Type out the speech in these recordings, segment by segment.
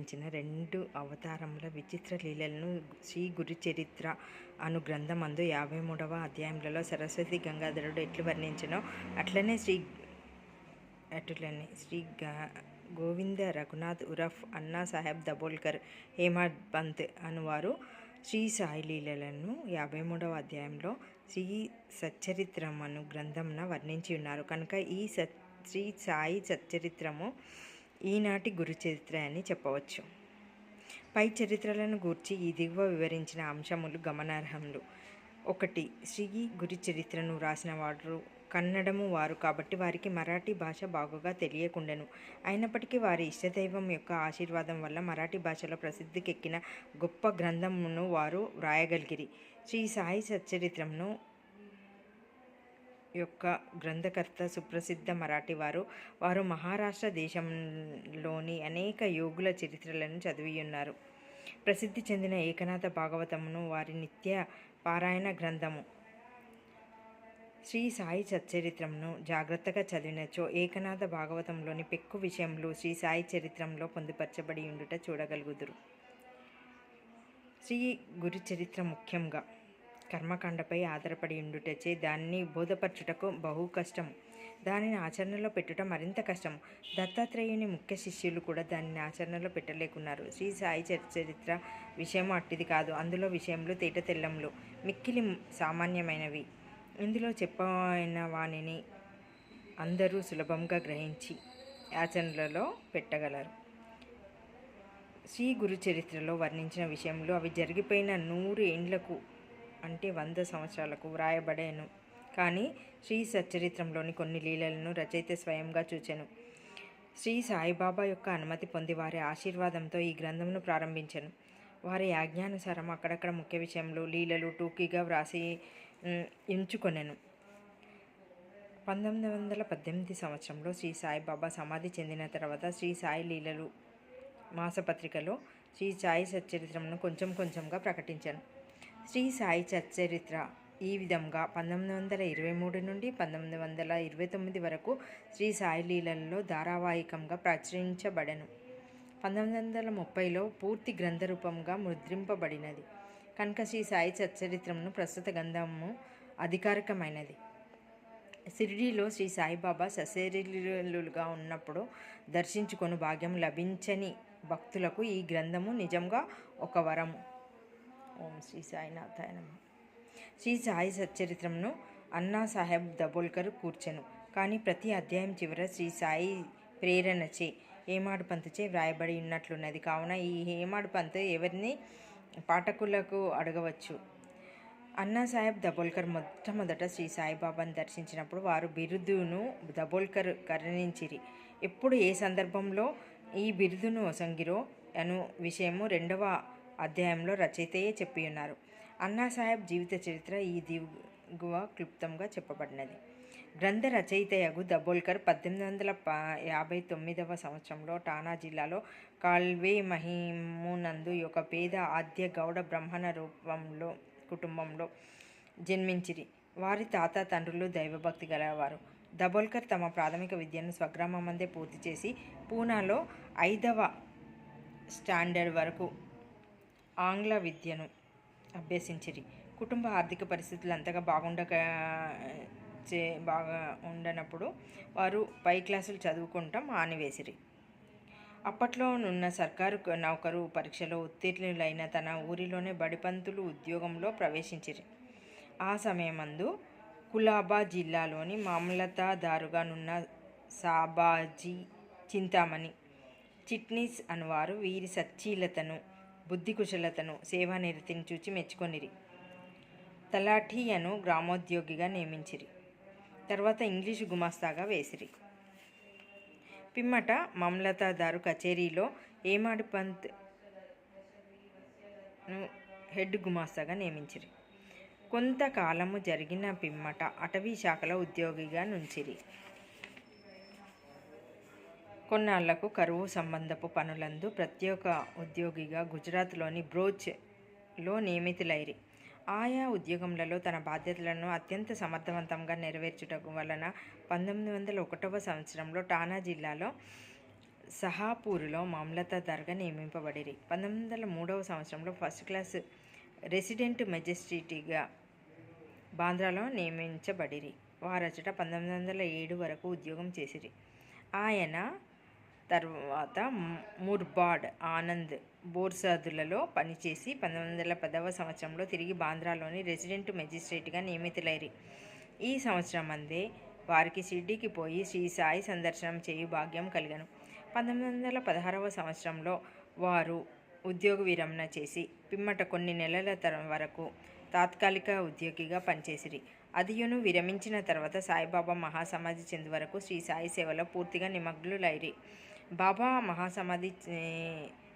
వివరించిన 2 అవతారముల విచిత్ర లీలలను శ్రీ గురుచరిత్ర అను గ్రంథమందు 53వ అధ్యాయములలో సరస్వతి గంగాధరుడు ఎట్లు వర్ణించెనో అటులనే శ్రీ గోవింద రఘునాథ్ ఉరఫ్ అన్నా సాహెబ్ దబోల్కర్ హేమడ్ పంత్ అనువారు శ్రీ సాయి లీలలను 53వ అధ్యాయంలో శ్రీ సచ్చరిత్రమను గ్రంథమున వర్ణించి ఉన్నారు. కనుక ఈ శ్రీ సాయి సచ్చరిత్రము ఈనాటి గురుచరిత్ర అని చెప్పవచ్చు. పై చరిత్రలను గూర్చి ఈ దిగువ వివరించిన అంశములు గమనార్హములు. 1. శ్రీ గురుచరిత్రను రాసిన వారు కన్నడము వారు కాబట్టి వారికి మరాఠీ భాష బాగుగా తెలియకుండెను. అయినప్పటికీ వారి ఇష్టదైవం యొక్క ఆశీర్వాదం వల్ల మరాఠీ భాషలో ప్రసిద్ధికెక్కిన గొప్ప గ్రంథమును వారు వ్రాయగలిగిరి. శ్రీ సాయి సచ్చరిత్రమును యొక్క గ్రంథకర్త సుప్రసిద్ధ మరాఠీ వారు మహారాష్ట్ర దేశంలోని అనేక యోగుల చరిత్రలను చదివియున్నారు. ప్రసిద్ధి చెందిన ఏకనాథ భాగవతమును వారి నిత్య పారాయణ గ్రంథము. శ్రీ సాయి సచ్చరిత్రమును జాగ్రత్తగా చదివినచో ఏకనాథ భాగవతంలోని పెక్కు విషయములు శ్రీ సాయి చరిత్రంలో పొందుపరచబడి ఉండుట చూడగలుగుదురు. శ్రీ గురుచరిత్ర ముఖ్యంగా కర్మకాండపై ఆధారపడి ఉండుటచే దానిని బోధపరచుటకు బహు కష్టము. దానిని ఆచరణలో పెట్టుట మరింత కష్టము. దత్తాత్రేయుని ముఖ్య శిష్యులు కూడా దానిని ఆచరణలో పెట్టలేకున్నారు. శ్రీ సాయి చరిత్ర విషయము అట్టిది కాదు. అందులో విషయములు తేట తెల్లములు, మిక్కిలి సామాన్యమైనవి. ఇందులో చెప్పిన వానిని అందరూ సులభంగా గ్రహించి ఆచరణలో పెట్టగలరు. శ్రీ గురు చరిత్రలో వర్ణించిన విషయంలో అవి జరిగిపోయిన 100 ఏండ్లకు అంటే 100 సంవత్సరాలకు వ్రాయబడేను. కానీ శ్రీ సచ్చరిత్రంలోని కొన్ని లీలలను రచయిత స్వయంగా చూచెను. శ్రీ సాయిబాబా యొక్క అనుమతి పొంది వారి ఆశీర్వాదంతో ఈ గ్రంథమును ప్రారంభించెను. వారి ఆజ్ఞానుసారం అక్కడక్కడ ముఖ్య విషయములు లీలలు టూకీగా వ్రాసి ఎంచుకొనెను. 1918 సంవత్సరంలో శ్రీ సాయిబాబా సమాధి చెందిన తర్వాత శ్రీ సాయి లీలలు మాసపత్రికలో శ్రీ సాయి సచ్చరిత్రమును కొంచెం కొంచెంగా ప్రకటించాను. శ్రీ సాయి సచ్చరిత్ర ఈ విధంగా 1923 నుండి 1929 వరకు శ్రీ సాయి లీలలలో ధారావాహికంగా ప్రచురించబడెను. 1930లో పూర్తి గ్రంథరూపంగా ముద్రింపబడినది. కనుక శ్రీ సాయి సచ్చరిత్రమును ప్రస్తుత గ్రంథము అధికారికమైనది. షిరిడీలో శ్రీ సాయిబాబా సశరీరులుగా ఉన్నప్పుడు దర్శించుకొని భాగ్యం లభించని భక్తులకు ఈ గ్రంథము నిజంగా ఒక వరము. ఓం శ్రీ సాయినాథాయ నమః. శ్రీ సాయి సచ్చరిత్రమును అన్నా సాహెబ్ దబోల్కర్ కూర్చెను. కానీ ప్రతి అధ్యాయం చివర శ్రీ సాయి ప్రేరణచే హేమాడ్ పంత్చే వ్రాయబడి ఉన్నట్లున్నది. కావున ఈ హేమాడ్ పంత్ ఎవరిని పాఠకులకు అడగవచ్చు. అన్నా సాహెబ్ దబోల్కర్ మొట్టమొదట శ్రీ సాయిబాబాను దర్శించినప్పుడు వారు బిరుదును దబోల్కర్ కరుణించిరి. ఎప్పుడు ఏ సందర్భంలో ఈ బిరుదును ఒసంగిరో అను విషయము 2వ అధ్యాయంలో రచయితయే చెప్పియున్నారు. అన్నా సాహెబ్ జీవిత చరిత్ర ఈ దిగువ క్లుప్తంగా చెప్పబడినది. గ్రంథ రచయితయగు దబోల్కర్ 1859వ సంవత్సరంలో ఠానా జిల్లాలో కాల్వే మహిమునందు ఒక పేద ఆద్య గౌడ బ్రాహ్మణ కుటుంబంలో జన్మించిరి. వారి తాత తండ్రులు దైవభక్తి గలవారు. దబోల్కర్ తమ ప్రాథమిక విద్యను స్వగ్రామమందే పూర్తి చేసి పూనాలో 5వ స్టాండర్డ్ వరకు ఆంగ్ల విద్యను అభ్యసించిరి. కుటుంబ ఆర్థిక పరిస్థితులు అంతగా బాగా ఉండనప్పుడు వారు పై క్లాసులు చదువుకుంటాం మానివేసిరి. అప్పట్లో నున్న సర్కారు నౌకరు పరీక్షలో ఉత్తీర్ణులైన తన ఊరిలోనే బడిపంతులు ఉద్యోగంలో ప్రవేశించిరి. ఆ సమయమందు కులాబా జిల్లాలోని మామలతాదారుగా నున్న సాబాజీ చింతామణి చిట్నీస్ అనువారు వీరి సచ్చీలతను, బుద్ధి కుశలతను, సేవానిరతిని చూచి మెచ్చుకొనిరి. తలాఠీయను గ్రామోద్యోగిగా నియమించిరి. తర్వాత ఇంగ్లీషు గుమాస్తాగా వేసిరి. పిమ్మట మామలతాదారు కచేరీలో హేమాడ్ పంత్ను హెడ్ గుమాస్తాగా నియమించిరి. కొంతకాలము జరిగిన పిమ్మట అటవీ శాఖలో ఉద్యోగిగా నుంచిరి. కొన్నాళ్లకు కరువు సంబంధపు పనులందు ప్రత్యేక ఉద్యోగిగా గుజరాత్లోని బ్రోచ్లో నియమితులైరి. ఆయా ఉద్యోగములలో తన బాధ్యతలను అత్యంత సమర్థవంతంగా నెరవేర్చుట వలన 1901వ సంవత్సరంలో ఠానా జిల్లాలో సహాపూర్లో మమలతాదార్గా నియమింపబడిరి. 1903 సంవత్సరంలో ఫస్ట్ క్లాస్ రెసిడెంట్ మెజిస్ట్రేట్గా బాంద్రాలో నియమించబడిరి. వారచట 1907 వరకు ఉద్యోగం చేసిరి. ఆయన తర్వాత ముర్బాడ్, ఆనంద్, బోర్సాదులలో పనిచేసి 1910 సంవత్సరంలో తిరిగి బాంద్రాలోని రెసిడెంట్ మెజిస్ట్రేట్గా నియమితులైరి. ఈ సంవత్సరమందే వారికి షిర్డీకి పోయి శ్రీ సాయి సందర్శనం చేయు భాగ్యం కలిగను. 1916 సంవత్సరంలో వారు ఉద్యోగ విరమణ చేసి పిమ్మట కొన్ని నెలల వరకు తాత్కాలిక ఉద్యోగిగా పనిచేసిరి. అదియును విరమించిన తర్వాత సాయిబాబా మహాసమాధి చెందు వరకు శ్రీ సాయి సేవలో పూర్తిగా నిమగ్నులైరి. బాబా మహాసమాధి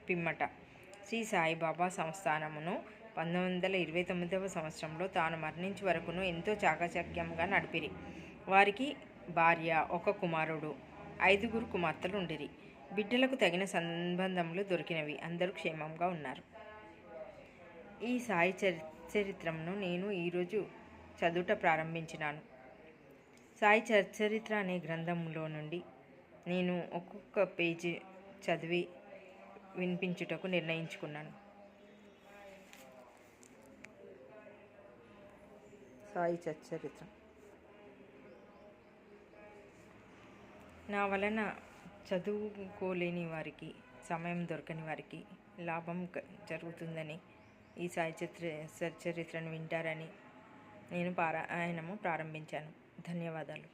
పిమ్మట శ్రీ సాయిబాబా సంస్థానమును 1929 సంవత్సరంలో తాను మరణించే వరకును ఎంతో చాకచక్యంగా నడిపిరి. వారికి భార్య, ఒక కుమారుడు, 5 కుమార్తెలు ఉండిరి. బిడ్డలకు తగిన సంబంధములు దొరికినవి. అందరూ క్షేమంగా ఉన్నారు. ఈ సాయి చరిత్రమును నేను ఈరోజు చదువుట ప్రారంభించినాను. సాయి చరిత్ర అనే గ్రంథంలో నుండి నేను ఒక్కొక్క పేజీ చదివి వినిపించుటకు నిర్ణయించుకున్నాను. సాయి చరిత్ర నా వలన చదువుకోలేని వారికి, సమయం దొరకని వారికి లాభం జరుగుతుందని ఈ సాయి చరిత్రను వింటారని నేను పారాయణము ప్రారంభించాను. ధన్యవాదాలు.